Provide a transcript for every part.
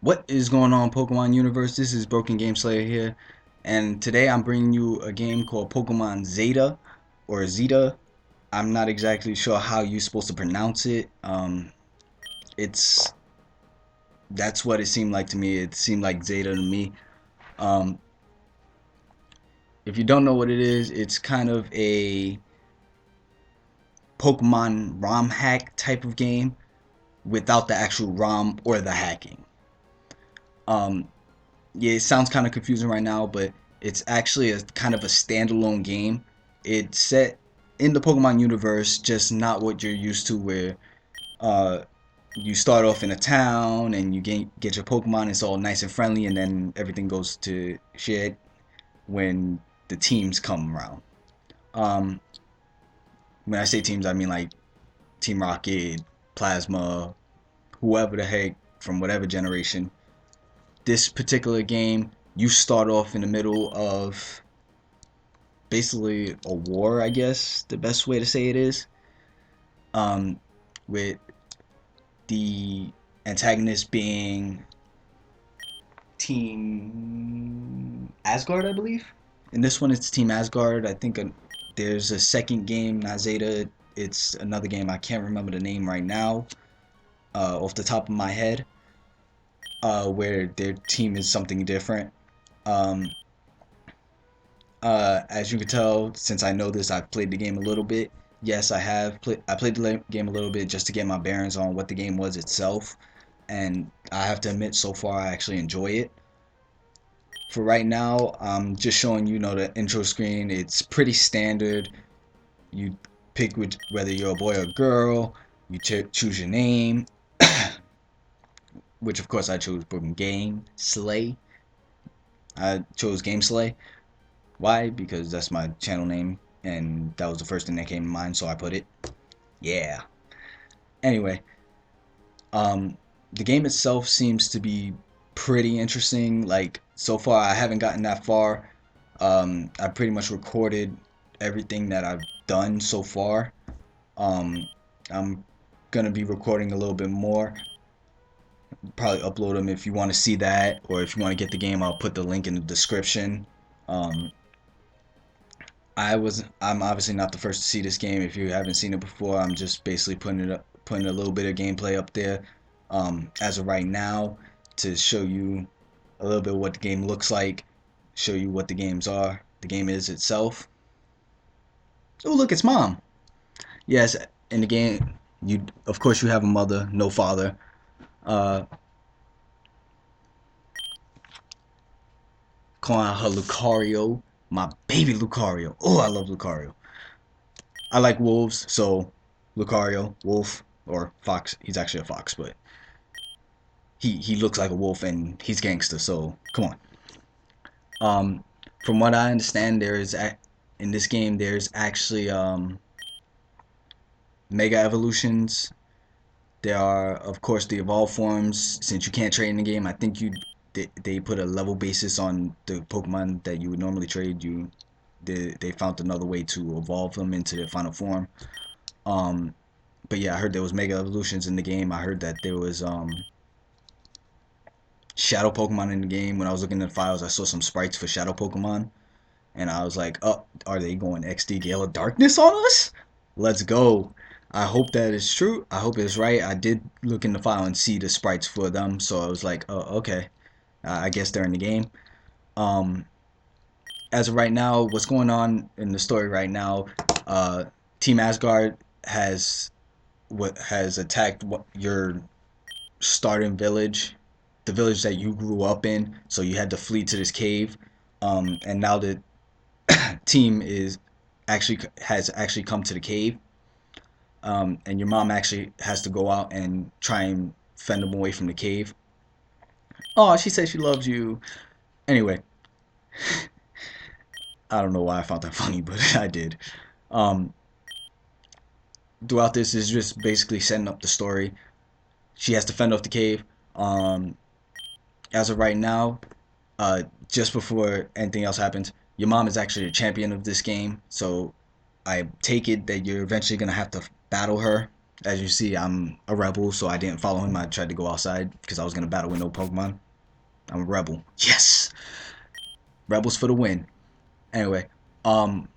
What is going on, Pokemon Universe? This is Broken Game Slayer here, and today I'm bringing you a game called Pokemon Zeta or Zeta. I'm not exactly sure how you're supposed to pronounce it. It's That's what it seemed like to me. It seemed like Zeta to me. Um, if you don't know what it is, it's kind of a Pokemon ROM hack type of game without the actual ROM or the hacking. Um, yeah, it sounds kind of confusing right now, but it's actually a kind of a standalone game. It's set in the Pokemon universe, just not what you're used to, where uh, you start off in a town and you get your Pokemon. It's all nice and friendly, and then everything goes to shit when the teams come around. Um, when I say teams, I mean like Team Rocket, Plasma, whoever the heck from whatever generation. This particular game, you start off in the middle of basically a war, I guess the best way to say it is, um, with the antagonist being Team Asgard, I believe. In this one, it's Team Asgard. I think there's a second game, not Zeta. It's another game. I can't remember the name right now, off the top of my head, where their team is something different. Um, as you can tell, since I know this, I've played the game a little bit. Yes, I have played. I played the game a little bit just to get my bearings on what the game was itself, and I have to admit, so far I actually enjoy it. For right now, I'm just showing the intro screen. It's pretty standard. You pick whether you're a boy or a girl. You choose your name, which of course I chose from Game Slay. I chose Game Slay. Why? Because that's my channel name, and that was the first thing that came to mind, so I put it. Yeah. Anyway, um, the game itself seems to be pretty interesting. Like so far, I haven't gotten that far. I pretty much recorded everything that I've done so far. Um, I'm gonna be recording a little bit more. Probably upload them if you want to see that, or if you want to get the game, I'll put the link in the description. Um, I'm obviously not the first to see this game. If you haven't seen it before, I'm just basically putting a little bit of gameplay up there, as of right now, to show you a little bit of what the game looks like, show you what the game is itself. Oh, look, it's mom. Yes, in the game, you of course you have a mother, no father. Uh, Calling her Lucario, my baby Lucario. Oh, I love Lucario. I like wolves, so Lucario, wolf or fox. He's actually a fox, but he looks like a wolf and he's gangster. So come on. Um, from what I understand, in this game there's actually mega evolutions. There are, of course, the evolved forms. Since you can't trade in the game, I think they put a level basis on the Pokemon that you would normally trade. They found another way to evolve them into their final form. Um, but yeah, I heard there was mega evolutions in the game. I heard that there was shadow Pokemon in the game. When I was looking at the files, I saw some sprites for shadow Pokemon, and I was like, "Oh, are they going XD Gale of Darkness on us? Let's go!" I hope that is true. I hope it's right. I did look in the file and see the sprites for them, so I was like, "Oh, okay. I guess they're in the game." Um, as of right now, what's going on in the story right now? Uh, Team Asgard has attacked your starting village, the village that you grew up in. So you had to flee to this cave. And now the team is actually has actually come to the cave. And your mom actually has to go out and try and fend them away from the cave. Oh, she says she loves you. Anyway, I don't know why I found that funny, but I did. Um, Throughout this is just basically setting up the story. She has to fend off the cave. Um, as of right now, just before anything else happens, your mom is actually a champion of this game. So I take it that you're eventually gonna have to battle her As you see, I'm a rebel, so I didn't follow him. I tried to go outside because I was gonna battle with no Pokemon. I'm a rebel. Yes, rebels for the win. Anyway, um,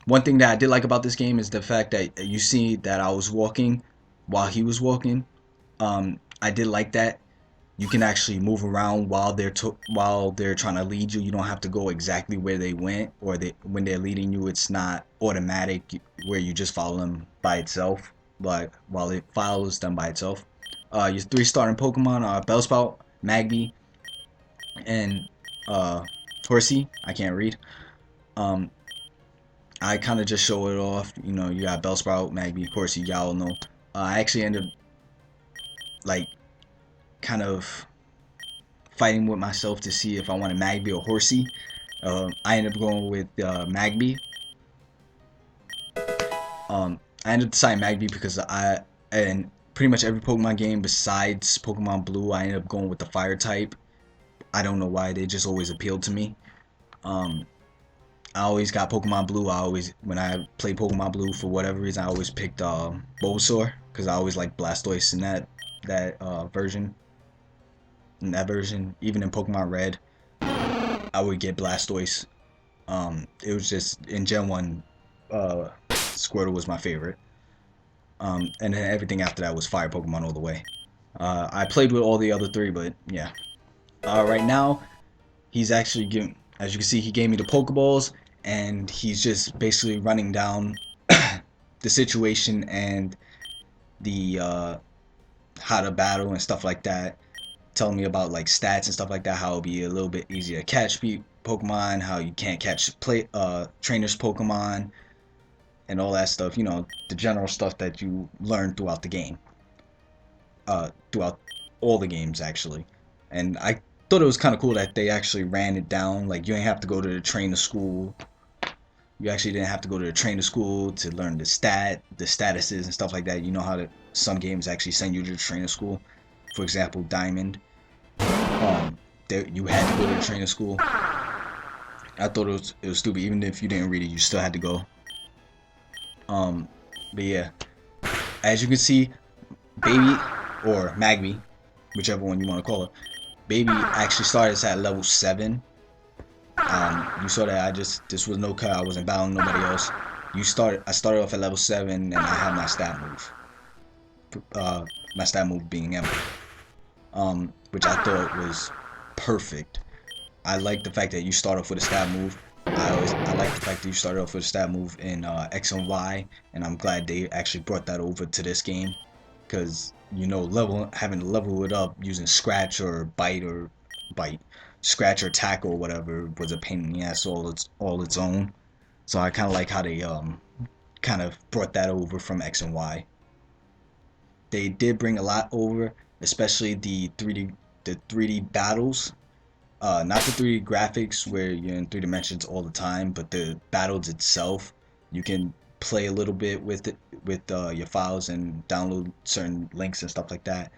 one thing that I did like about this game is the fact that you see that I was walking while he was walking. I did like that. You can actually move around while while they're trying to lead you. You don't have to go exactly where they went, or when they're leading you, it's not automatic where you just follow them by itself. But while it follows them by itself, your three starting Pokemon are Bellsprout, Magby, and uh, Horsey. I can't read. Um, I kind of just show it off. You know, you got Bellsprout, Magby, Horsey. Y'all know. I actually ended up like kind of fighting with myself to see if I wanted Magby or Horsey. I ended up going with Magby. I ended up deciding Magby because and pretty much every Pokemon game besides Pokemon Blue, I ended up going with the Fire type. I don't know why, they just always appealed to me. Um, I always got Pokemon Blue. When I played Pokemon Blue, for whatever reason, I always picked Bulbasaur because I always liked Blastoise in version. In that version, even in Pokemon Red, I would get Blastoise. It was just in Gen 1, Squirtle was my favorite. And then everything after that was fire Pokemon all the way. I played with all the other three, but yeah. Right now, he's actually giving, as you can see, he gave me the Pokeballs, and he's just basically running down the situation and the how to battle and stuff like that. Telling me about like stats and stuff like that, how it'll be a little bit easier to catch Pokemon, how you can't catch trainers Pokemon, and all that stuff. You know, the general stuff that you learn throughout the game, throughout all the games actually. And I thought it was kind of cool that they actually ran it down. Like you didn't have to go to the trainer school. You actually didn't have to go to the trainer school to learn the statuses and stuff like that. You know how some games actually send you to the trainer school. For example, Diamond. Um, you had to go to the trainer school. I thought it was stupid. Even if you didn't read it, you still had to go. Um, but yeah, as you can see, Baby or Magby, whichever one you want to call it, Baby actually started at level 7. You saw that this was no cut. I wasn't battling nobody else. I started off at level 7, and I had my stat move. My stat move being Ember, which I thought was perfect. I like the fact that you start off with a stat move. I like the fact that you started off with a stat move in X and Y, and I'm glad they actually brought that over to this game, because you know having to level it up using bite, scratch or tackle or whatever was a pain in the ass all its own. So I kind of like how they kind of brought that over from X and Y. They did bring a lot over, especially the 3D battles. Not the 3D graphics where you're in 3 dimensions all the time, but the battles itself. You can play a little bit with it with your files and download certain links and stuff like that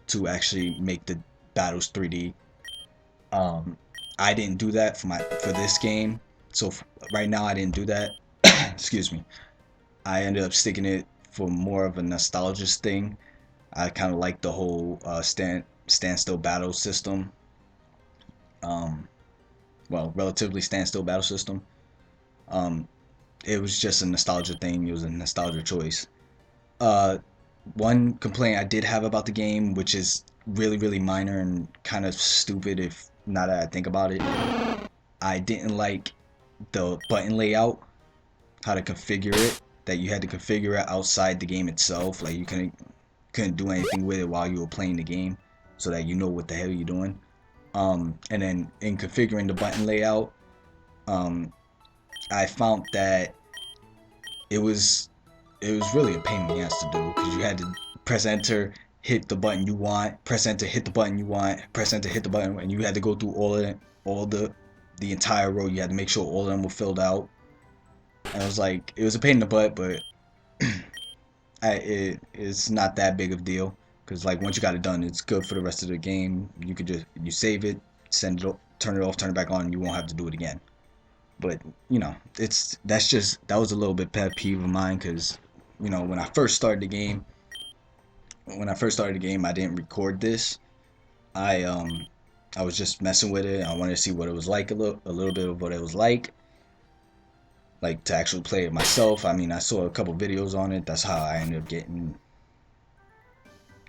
to actually make the battles 3D. Um, I didn't do that for this game, so right now I didn't do that. Excuse me. I ended up sticking it for more of a nostalgia thing. I kind of like the whole standstill battle system. Um, relatively standstill battle system. Um, it was just a nostalgia thing. It was a nostalgia choice. Uh, One complaint I did have about the game, which is really, really minor and kind of stupid if now that I think about it, I didn't like the button layout, how to configure it. That you had to configure it outside the game itself. Like you couldn't do anything with it while you were playing the game, so that you know what the hell you're doing. And then in configuring the button layout, um, I found that it was really a pain in the ass to do because you had to press enter, hit the button you want, press enter, hit the button you want, press enter, hit the button, and you had to go through all the entire row. You had to make sure all of them were filled out. And it was a pain in the butt, but it's not that big of a deal because like once you got it done, it's good for the rest of the game. You could you save it, send it, turn it off, turn it back on. You won't have to do it again. But you know, that was a little bit pet peeve of mine because you know when I first started the game, when I first started the game, I didn't record this. I um I was just messing with it. I wanted to see what it was like, a little bit of what it was like to actually play it myself. I mean, I saw a couple videos on it. That's how I ended up getting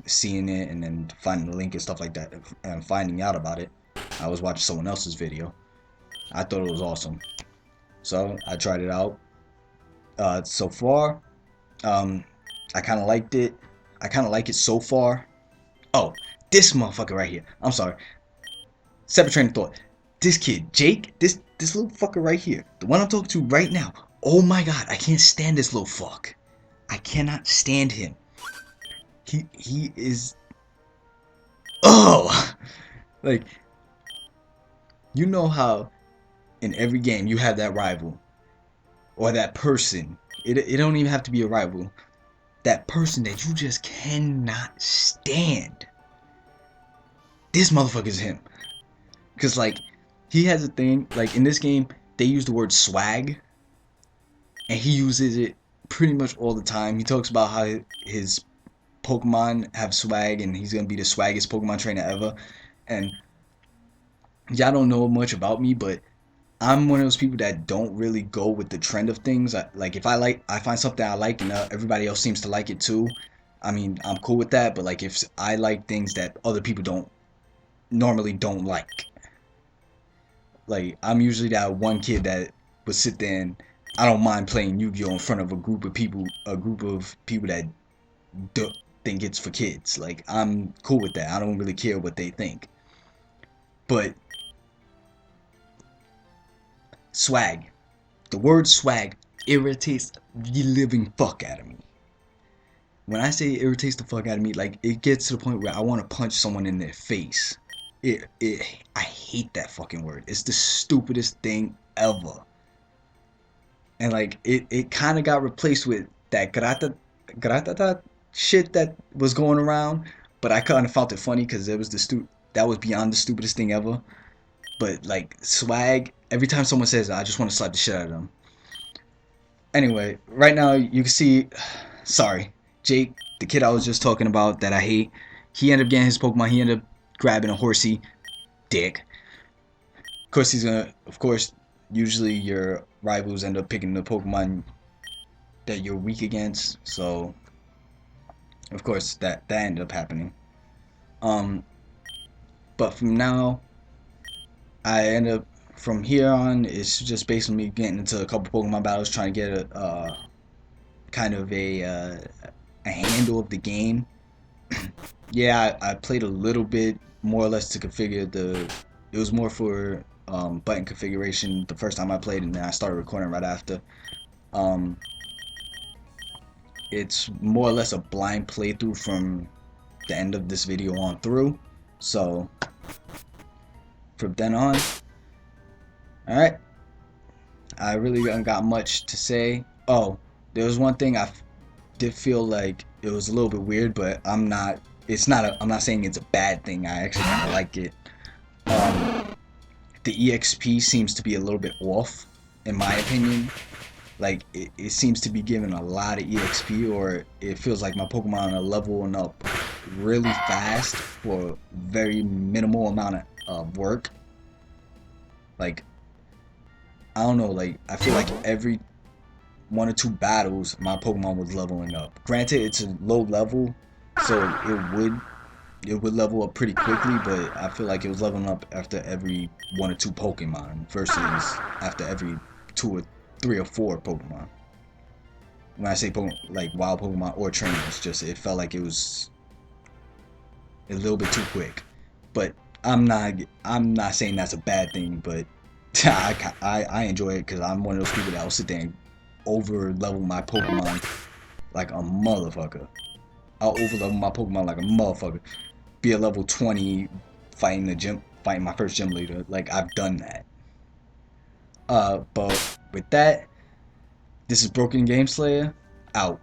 seeing it and then finding the link and stuff like that and finding out about it. I was watching someone else's video. I thought it was awesome. So I tried it out. So far, um, I kind of liked it. I kind of like it so far. Oh, this motherfucker right here. I'm sorry. Separate train of thought. This kid, Jake, this little fucker right here, the one I'm talking to right now. Oh my god, I can't stand this little fuck. I cannot stand him. He is. Oh, like you know how in every game you have that rival or that person. It don't even have to be a rival. That person that you just cannot stand. This motherfucker's him. Cause like he has a thing like in this game they use the word swag and he uses it pretty much all the time. He talks about how his Pokemon have swag and he's gonna be the swaggiest Pokemon trainer ever. And y'all don't know much about me, but I'm one of those people that don't really go with the trend of things. Like if I find something I like and everybody else seems to like it too. I mean, I'm cool with that. But like if I like things that other people don't normally don't like I'm usually that one kid that would sit there and I don't mind playing Yu-Gi-Oh in front of a group of people that do, think it's for kids. Like I'm cool with that. I don't really care what they think. But swag, the word swag irritates the living fuck out of me. When I say it irritates the fuck out of me, like it gets to the point where I want to punch someone in their face. I hate that fucking word. It's the stupidest thing ever. And like it kind of got replaced with that gratata shit that was going around, but I kind of found it funny because it was that was beyond the stupidest thing ever. But like swag, every time someone says it, I just want to slap the shit out of them. Anyway, right now you can see, sorry, Jake, the kid I was just talking about that I hate, he ended up getting his Pokemon. He ended up grabbing a horsey, dick. Of course, of course, usually your rivals end up picking the Pokemon that you're weak against. So, of course, that ended up happening. Um, but from now, I end up from here on. It's just based on me getting into a couple Pokemon battles, trying to get a kind of a handle of the game. Yeah, I played a little bit more or less to configure the. It was more for button configuration the first time I played, and then I started recording right after. Um, it's more or less a blind playthrough from the end of this video on through. So from then on, all right, I really haven't got much to say. Oh, there was one thing did feel like it was a little bit weird, but I'm not. It's not. I'm not saying it's a bad thing. I actually kind of like it. Um, the EXP seems to be a little bit off, in my opinion. Like it seems to be giving a lot of EXP, or it feels like my Pokemon are leveling up really fast for very minimal amount of work. Like I don't know. Like I feel like every one or two battles, my Pokemon was leveling up. Granted, it's a low level, so it would level up pretty quickly, but I feel like it was leveling up after every one or two Pokemon versus after every two or three or four Pokemon. When I say Pokemon, like wild Pokemon or trainers, just it felt like it was a little bit too quick. But I'm not saying that's a bad thing, but I enjoy it because I'm one of those people that will sit there and over level my Pokemon like a motherfucker. I'll over level my Pokemon like a motherfucker. Be a level 20 fighting my first gym leader. Like I've done that. But with that, this is Broken Game Slayer out.